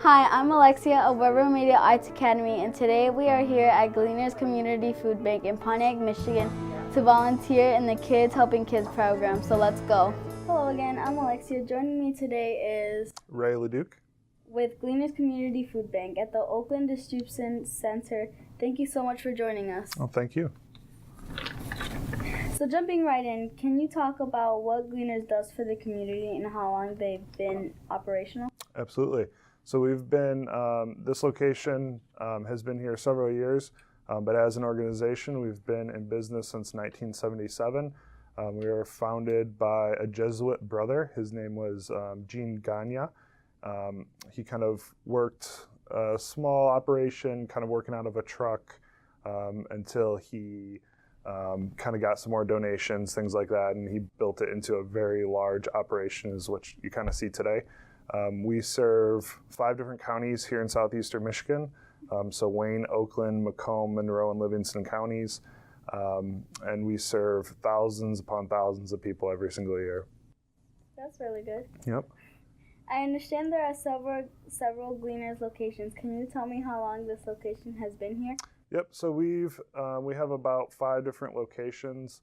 Hi, I'm Alexia of Weber Media Arts Academy, and today we are here at Gleaners Community Food Bank in Pontiac, Michigan to volunteer in the Kids Helping Kids program, so let's go. Hello again, I'm Alexia. Joining me today is Ray LeDuc with Gleaners Community Food Bank at the Oakland Distribution Center. Thank you so much for joining us. Oh, thank you. So jumping right in, can you talk about what Gleaners does for the community and how long they've been operational? Absolutely. So we've been, this location has been here several years, but as an organization, we've been in business since 1977. We were founded by a Jesuit brother. His name was Jean Gagne. He kind of worked a small operation, kind of working out of a truck until he kind of got some more donations, things like that, and he built it into a very large operation, is what you kind of see today. We serve 5 different counties here in southeastern Michigan, so Wayne, Oakland, Macomb, Monroe, and Livingston counties, and we serve thousands upon thousands of people every single year. That's really good. Yep. I understand there are several Gleaners locations. Can you tell me how long this location has been here? Yep. So we have about 5 different locations.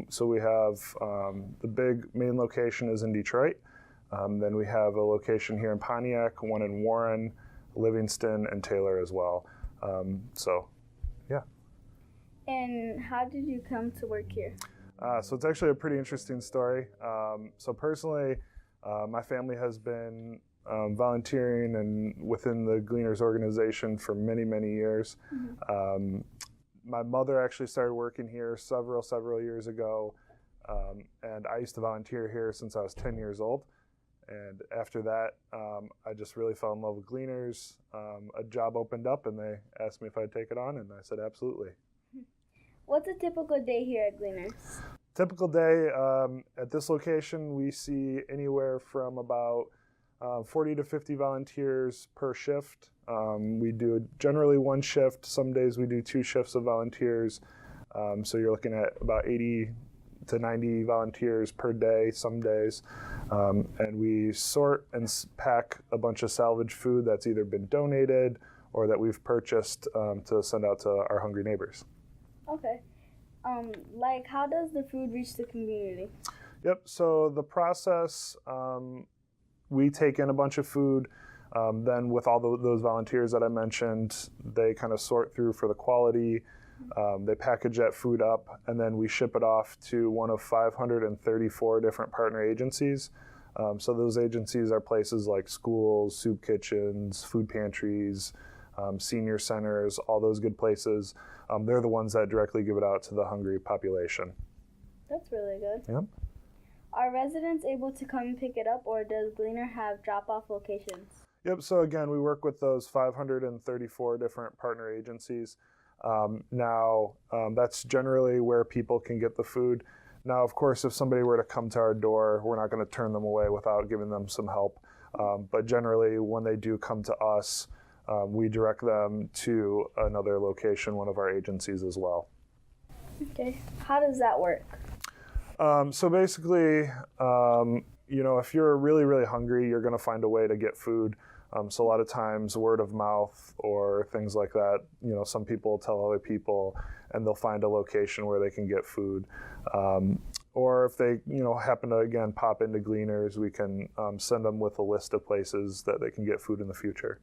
So we have the big main location is in Detroit. Then we have a location here in Pontiac, one in Warren, Livingston, and Taylor as well. Yeah. And how did you come to work here? So it's actually a pretty interesting story. So personally, my family has been volunteering and within the Gleaners organization for many, many years. Mm-hmm. My mother actually started working here several years ago, and I used to volunteer here since I was 10 years old. And after that, I just really fell in love with Gleaners. A job opened up and they asked me if I'd take it on, and I said absolutely. What's a typical day here at Gleaners? Typical day at this location, we see anywhere from about 40 to 50 volunteers per shift. We do generally 1 shift. Some days we do 2 shifts of volunteers. So you're looking at about 80 to 90 volunteers per day some days. And we sort and pack a bunch of salvage food that's either been donated or that we've purchased to send out to our hungry neighbors. Okay. How does the food reach the community? Yep, so the process, we take in a bunch of food, then with all those volunteers that I mentioned, they kind of sort through for the quality, they package that food up, and then we ship it off to one of 534 different partner agencies. So those agencies are places like schools, soup kitchens, food pantries, senior centers, all those good places. They're the ones that directly give it out to the hungry population. That's really good. Yep. Are residents able to come and pick it up, or does Gleaner have drop-off locations? Yep, so again, we work with those 534 different partner agencies. That's generally where people can get the food. Now, of course, if somebody were to come to our door, we're not going to turn them away without giving them some help. But generally, when they do come to us, we direct them to another location, one of our agencies as well. Okay. How does that work? So basically, if you're really, really hungry, you're going to find a way to get food. So a lot of times word of mouth or things like that, some people tell other people and they'll find a location where they can get food. Or if they, happen to, again, pop into Gleaners, we can send them with a list of places that they can get food in the future.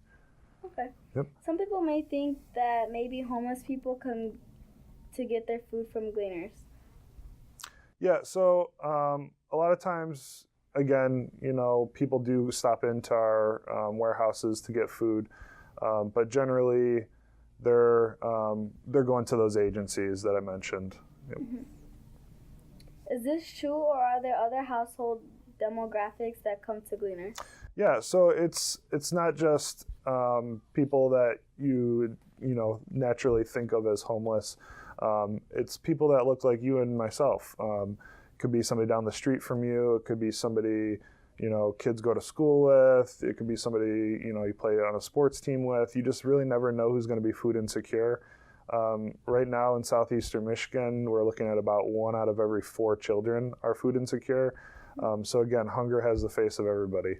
Okay. Yep. Some people may think that maybe homeless people come to get their food from Gleaners. Yeah, so a lot of times, again, people do stop into our warehouses to get food, but generally they're going to those agencies that I mentioned. Yep. Mm-hmm. Is this true, or are there other household demographics that come to Gleaners? Yeah, so it's not just people that you naturally think of as homeless. It's people that look like you and myself. Could be somebody down the street from you. It could be somebody kids go to school with. It could be somebody you play on a sports team with. You just really never know who's going to be food insecure. Right now in southeastern Michigan, we're looking at about 1 out of every 4 children are food insecure. So again, hunger has the face of everybody.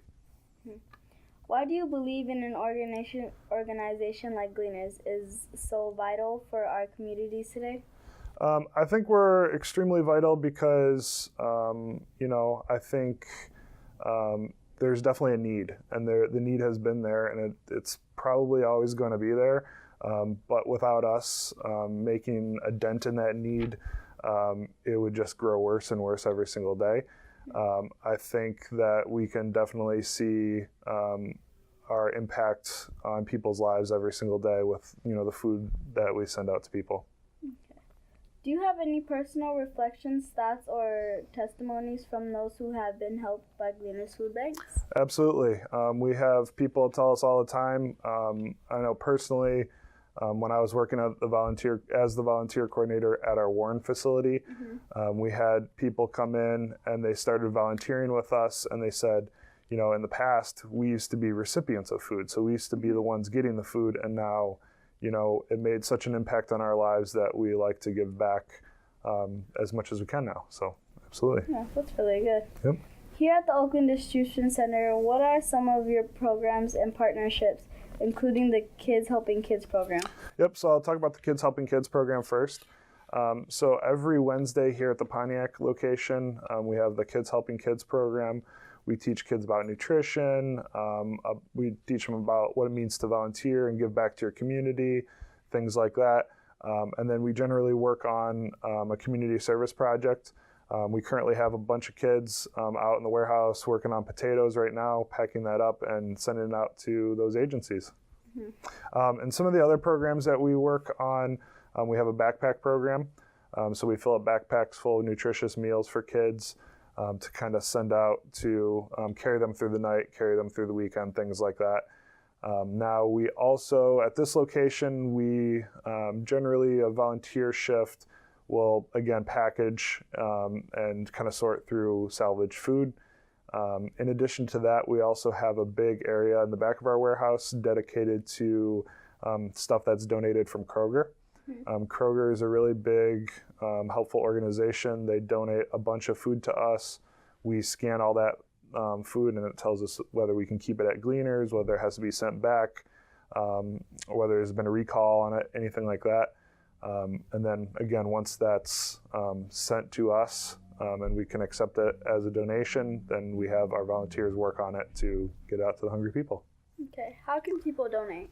Why do you believe in an organization like Gleaners is so vital for our communities today? I think we're extremely vital because, I think there's definitely a need, and the need has been there, and it's probably always going to be there. But without us making a dent in that need, it would just grow worse and worse every single day. I think that we can definitely see our impact on people's lives every single day with the food that we send out to people. Okay. Do you have any personal reflections, thoughts, or testimonies from those who have been helped by Gleaners food banks? Absolutely. We have people tell us all the time. I know personally, when I was working as the volunteer coordinator at our Warren facility, we had people come in and they started volunteering with us, and they said, in the past, we used to be recipients of food. So we used to be the ones getting the food, and now, it made such an impact on our lives that we like to give back as much as we can now. So absolutely. Yeah, that's really good. Yep. Here at the Oakland Distribution Center, what are some of your programs and partnerships, including the Kids Helping Kids program? Yep, so I'll talk about the Kids Helping Kids program first. So every Wednesday here at the Pontiac location, we have the Kids Helping Kids program. We teach kids about nutrition. We teach them about what it means to volunteer and give back to your community, things like that. And then we generally work on a community service project. We currently have a bunch of kids out in the warehouse working on potatoes right now, packing that up and sending it out to those agencies. And some of the other programs that we work on, we have a backpack program. So we fill up backpacks full of nutritious meals for kids to kind of send out to carry them through the night, carry them through the weekend, things like that. Now we also, at this location, we generally a volunteer shift will again package and kind of sort through salvaged food. In addition to that, we also have a big area in the back of our warehouse dedicated to stuff that's donated from Kroger. Kroger is a really big, helpful organization. They donate a bunch of food to us. We scan all that food, and it tells us whether we can keep it at Gleaners, whether it has to be sent back, whether there's been a recall on it, anything like that. And then again, once that's sent to us and we can accept it as a donation, then we have our volunteers work on it to get out to the hungry people. Okay, how can people donate?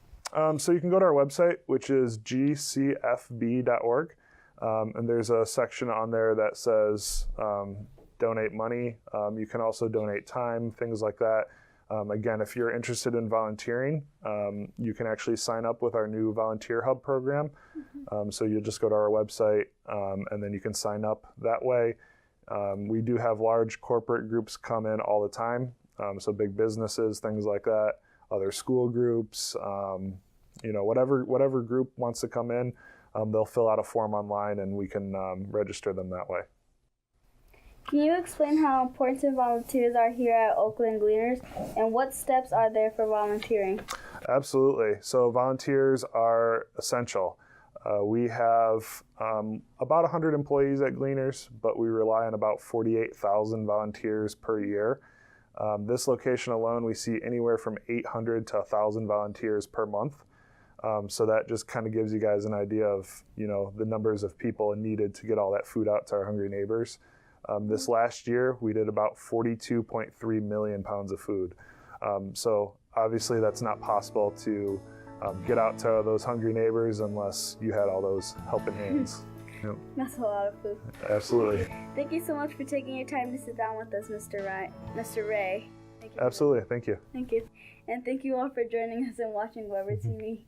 So you can go to our website, which is gcfb.org, and there's a section on there that says donate money. You can also donate time, things like that. Again, if you're interested in volunteering, you can actually sign up with our new Volunteer Hub program. So you'll just go to our website and then you can sign up that way. We do have large corporate groups come in all the time, so big businesses, things like that, other school groups, whatever group wants to come in, they'll fill out a form online and we can register them that way. Can you explain how important volunteers are here at Oakland Gleaners, and what steps are there for volunteering? Absolutely. So volunteers are essential. We have about 100 employees at Gleaners, but we rely on about 48,000 volunteers per year. This location alone, we see anywhere from 800 to 1,000 volunteers per month. So that just kind of gives you guys an idea of, the numbers of people needed to get all that food out to our hungry neighbors. This last year, we did about 42.3 million pounds of food. So obviously that's not possible to get out to those hungry neighbors unless you had all those helping hands. Yep. That's a lot of food. Absolutely. Thank you so much for taking your time to sit down with us, Mr. Ray. Thank you. Absolutely. Thank you. Thank you. And thank you all for joining us and watching Weber TV.